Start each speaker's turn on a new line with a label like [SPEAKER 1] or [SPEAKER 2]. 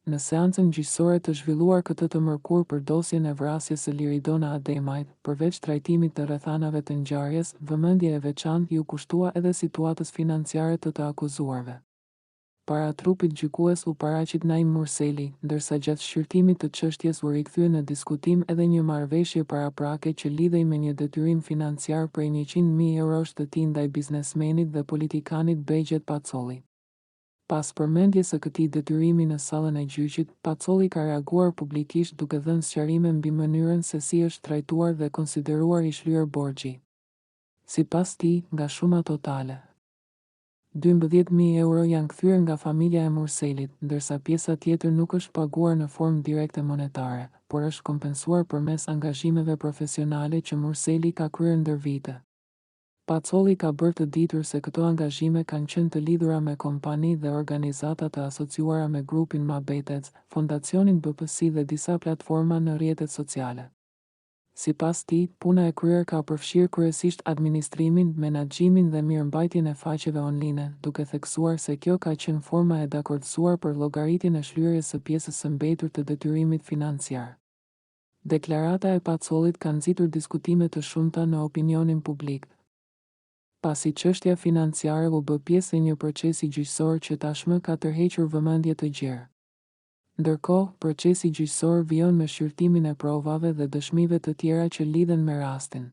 [SPEAKER 1] Në seancën gjyqësore të zhvilluar këtë të mërkur për dosjen e vrasjes së Liridona Ademajt, përveç trajtimit të rrethanave të ngjarjes, vëmendje e veçantë ju kushtua edhe situatës financiare të akuzuarve. Para trupit gjykues u paraqit Naim Murseli, ndërsa gjatë shqyrtimit të çështjes u rikthye në diskutim edhe një marrëveshje paraprake që lidhej me një detyrim financiar prej 100.000 eurosh të tij ndaj biznesmenit dhe politikanit Bejgjet Pacolli. Pas përmendjes së këtij detyrimi në sallën e gjyqit, Pacolli ka reaguar publikisht duke dhënë sqarime mbi mënyrën se si është trajtuar dhe konsideruar i shlyer borxhi. Sipas tij, nga shuma totale, 12.000 euro janë kthyer nga familja e Murselit, ndërsa pjesa tjetër nuk është paguar në formë direkte monetare, por është kompensuar përmes angazhimeve profesionale që Murseli ka kryer ndër vite. Pacolli ka bërë të ditur se këto angazhime kanë qenë të lidhura me kompani dhe organizata të asociuara me grupin Mabetec, Fondacionin BPS dhe disa platforma në rrjetet sociale. Sipas tij, puna e kryer ka përfshirë kryesisht administrimin, menaxhimin dhe mirëmbajtjen e faqeve online, duke theksuar se kjo ka qenë forma e dakordsuar për llogaritjen e shlyerjes së pjesës së mbetur të detyrimit financiar. Deklarata e Pacollit ka nxitur diskutime të shumta në opinionin publik, pasi çështja financiare u bë pjesë e një procesi gjyqësor që tashmë ka tërhequr vëmendje të gjerë. Ndërkohë, procesi gjyqësor vijon me shqyrtimin e provave dhe dëshmive të tjera që lidhen me rastin.